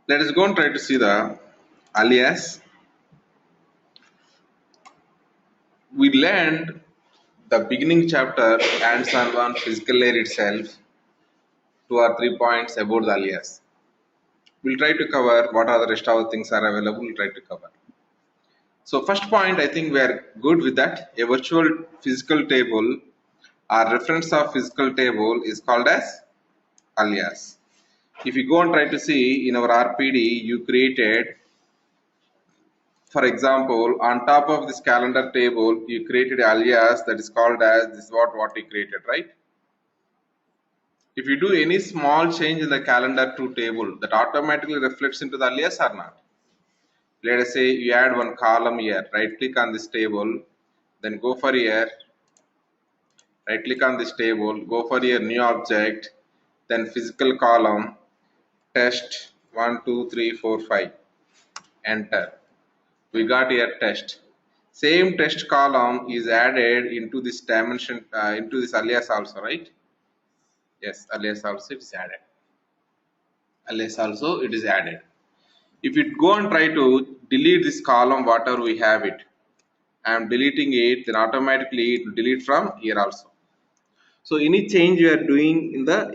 Let us go and try to see the alias. We learned the beginning chapter ends on one physical layer itself, 2 or 3 points about the alias. We'll try to cover what are the rest of the things are available. We'll try to cover. So first point, I think we are good with that. A virtual physical table or reference of physical table is called as alias. If you go and try to see in our RPD, you created, for example, on top of this calendar table, you created alias that is called as this is what you created, right? If you do any small change in the calendar to table, that automatically reflects into the alias or not? Let us say you add one column here, right click on this table, then go for here, right click on this table, go for your new object, then physical column, test 1, 2, 3, 4, 5, enter. We got here test. Same test column is added into this dimension, into this alias also, right? Yes, alias also it is added. Alias also it is added. If you go and try to delete this column, whatever we have it, I am deleting it, then automatically it will delete from here also. So any change you are doing in the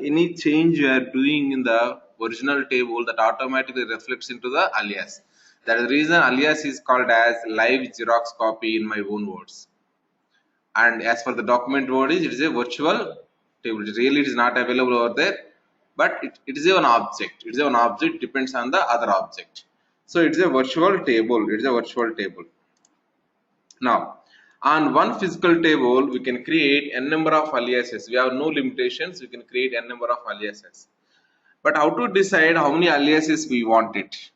original table, that automatically reflects into the alias. That is the reason alias is called as live Xerox copy in my own words. And as for the document word is, it is a virtual table. Really it is not available over there, but it is an object. It is an object, depends on the other object. So it is a virtual table. It is a virtual table. Now, on one physical table, we can create n number of aliases. We have no limitations. We can create n number of aliases. But how to decide how many aliases we want it?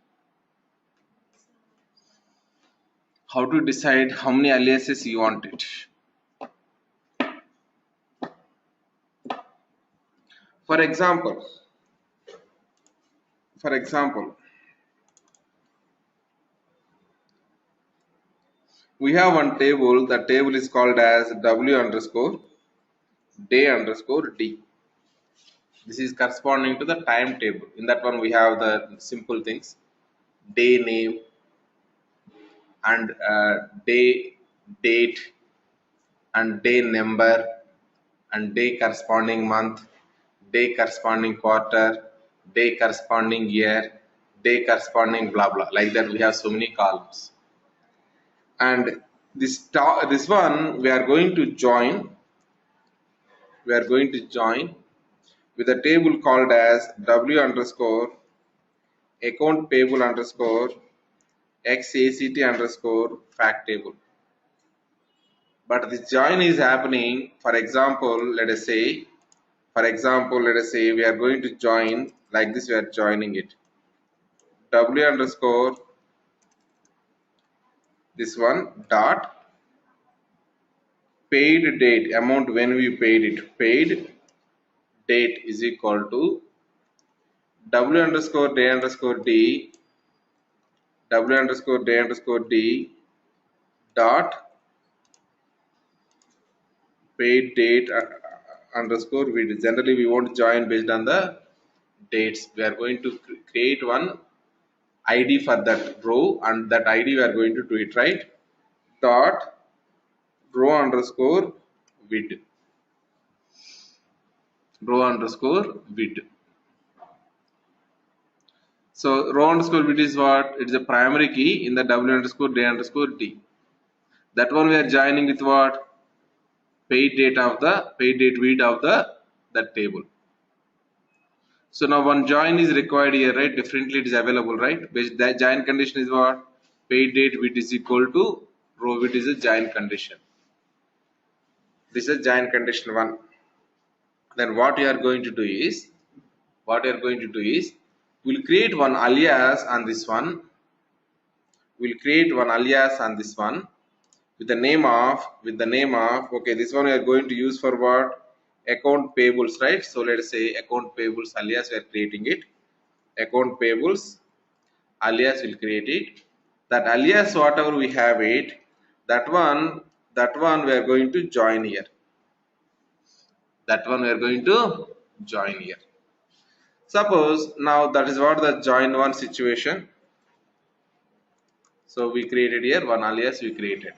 How to decide how many aliases you want it? For example, we have one table. The table is called as W_day_D. This is corresponding to the time table. In that one, we have the simple things: day name and day, date, and day number, and day corresponding month, day corresponding quarter, day corresponding year, day corresponding blah blah. Like that, we have so many columns. And this one we are going to join. We are going to join with a table called as W_account payable_XACT_fact table. But this join is happening, for example, let us say we are going to join like this. We are joining it W_ this one dot paid date, amount when we paid it, paid date is equal to W_day_D W_day_D dot paid date underscore with. Generally we won't join based on the dates. We are going to create one ID for that row, and that ID we are going to do it, right? Dot row_vid. So row_vid is what? It is a primary key in the W_day_D. That one we are joining with what? Paid date vid of that table. So now one join is required here, right? Differently it is available, right? That join condition is what? Paid date vid is equal to row vid is a join condition. This is join condition 1. Then what we are going to do is we'll create one alias on this one. With the name of okay, this one we are going to use for what? Account payables, right? So let us say account payables alias, we are creating it. Account payables alias will create it. That alias, whatever we have it, that one we are going to join here. Suppose now that is what the join one situation. So we created here one alias we created.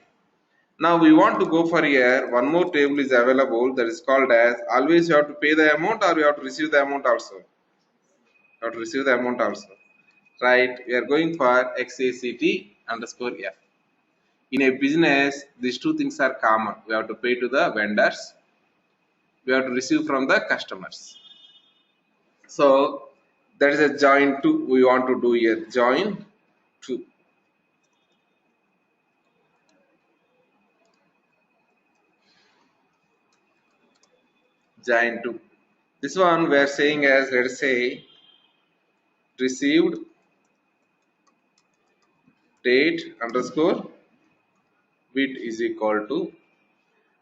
Now we want to go for here one more table is available that is called as always you have to pay the amount or you have to receive the amount also. You have to receive the amount also. Right? We are going for XACT underscore F. In a business, these two things are common. We have to pay to the vendors. We have to receive from the customers. So that is a join to we want to do here. Join to. Join to. This one we are saying as let's say received date underscore bit is equal to,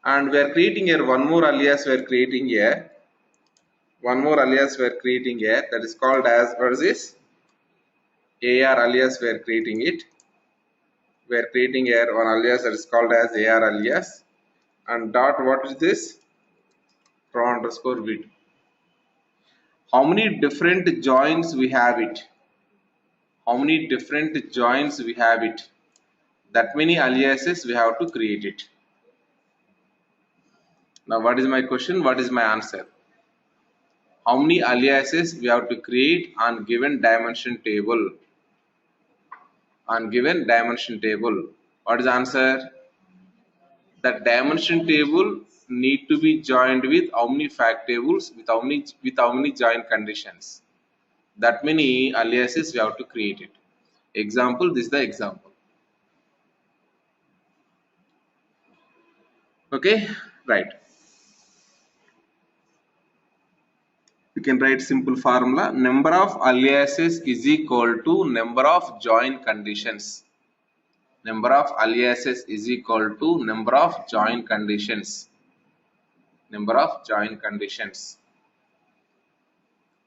and we are creating here one more alias we are creating here. One more alias we are creating here that is called as what is this? AR alias we are creating it. We are creating here one alias that is called as AR alias and dot what is this? Pro underscore bit. How many different joins we have it? How many different joins we have it? That many aliases we have to create it. Now what is my question? What is my answer? How many aliases we have to create on given dimension table? On given dimension table. What is the answer? That dimension table need to be joined with how many fact tables with how many join conditions. That many aliases we have to create it. Example, this is the example. Okay, right. We can write simple formula. Number of aliases is equal to number of join conditions. Number of aliases is equal to number of join conditions. Number of join conditions.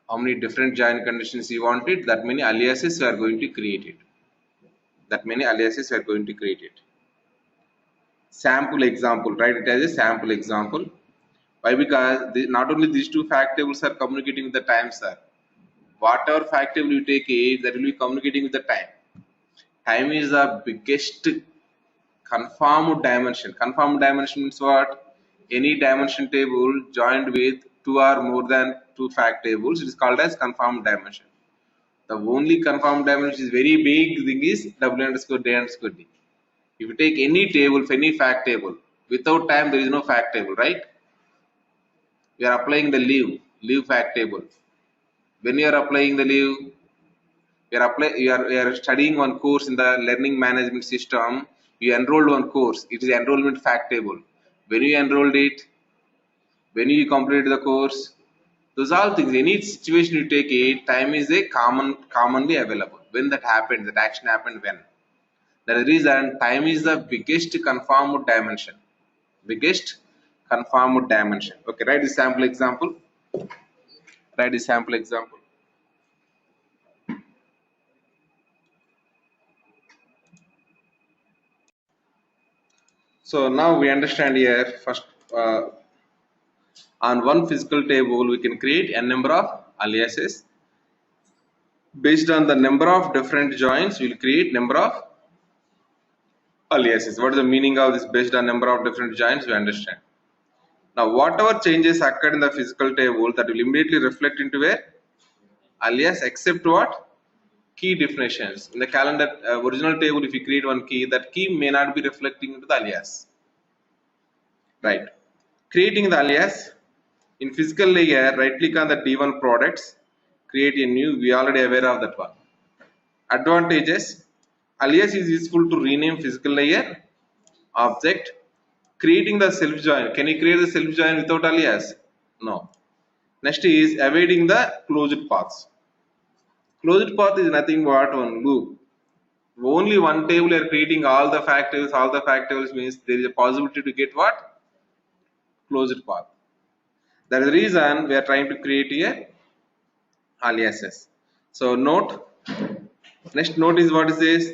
How many different join conditions you want it? That many aliases we are going to create it. That many aliases we are going to create it. Sample example, write it as a sample example. Why? Because not only these two fact tables are communicating with the time, sir. Whatever fact table you take it, that will be communicating with the time. Time is the biggest conformed dimension. Conformed dimension means what? Any dimension table joined with two or more than two fact tables, it is called as conformed dimension. The only conformed dimension is very big thing is W underscore day underscore D. If you take any table, any fact table, without time there is no fact table, right? We are applying the leave fact table. When you are applying the leave, you are studying one course in the learning management system. You enrolled one course. It is enrollment fact table. When you enrolled it, when you completed the course, those all things. Any situation you take it, time is a commonly available. When that happened, that action happened when. That is the reason time is the biggest conformed dimension. Biggest conformed dimension. Okay, write the sample example. Write the sample example. So now we understand here first on one physical table we can create n number of aliases. Based on the number of different joins we will create number of aliases. What is the meaning of this based on number of different joins we understand. Now whatever changes occurred in the physical table that will immediately reflect into a alias except what? Key definitions. In the calendar original table if you create one key, that key may not be reflecting into the alias. Right. Creating the alias. In physical layer, right click on the D1 products, create a new, we already aware of that one. Advantages, alias is useful to rename physical layer, object, creating the self join. Can you create the self join without alias? No. Next is avoiding the closed paths. Closed path is nothing but one loop. Only one table you are creating all the fact tables means there is a possibility to get what? Closed path. That is the reason we are trying to create here aliases. So note, next note is what is this?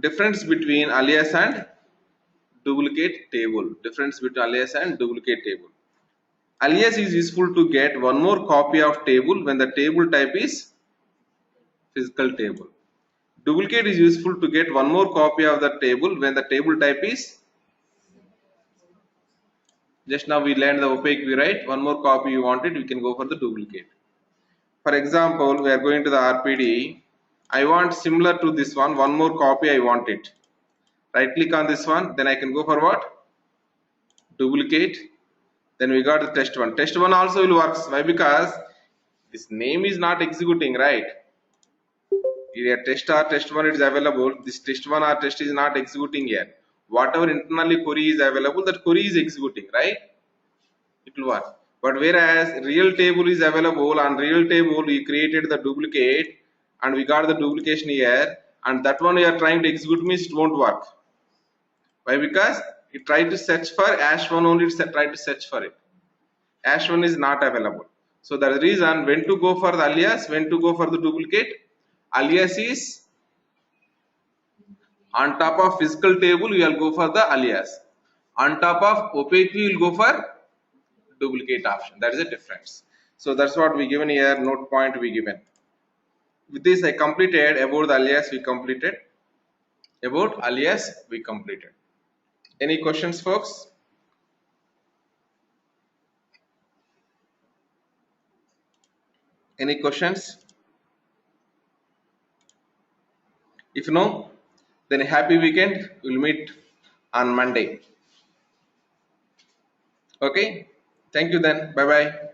Difference between alias and duplicate table. Difference between alias and duplicate table. Alias is useful to get one more copy of table when the table type is physical table. Duplicate is useful to get one more copy of the table when the table type is, just now we learned the opaque view, right? One more copy you wanted, we can go for the duplicate. For example, we are going to the RPD. I want similar to this one more copy I want it. Right click on this one, then I can go for what? Duplicate. Then we got the test one. Test one also will work. Why? Because this name is not executing, right? Here test or test one is available. This test one or test is not executing yet. Whatever internally query is available, that query is executing, right? It will work. But whereas real table is available, on real table we created the duplicate and we got the duplication here, and that one we are trying to execute means it won't work. Why? Because it tried to search for hash one only, it tried to search for it. Hash one is not available. So that's the reason when to go for the alias, when to go for the duplicate. Alias is on top of physical table, we will go for the alias. On top of opaque, we will go for duplicate option. That is the difference. So that's what we given here. Note point we given. With this, I completed about the alias. We completed about alias. We completed. Any questions, folks? Any questions? If no, then happy weekend. We'll meet on Monday. Okay. Thank you then. Bye bye.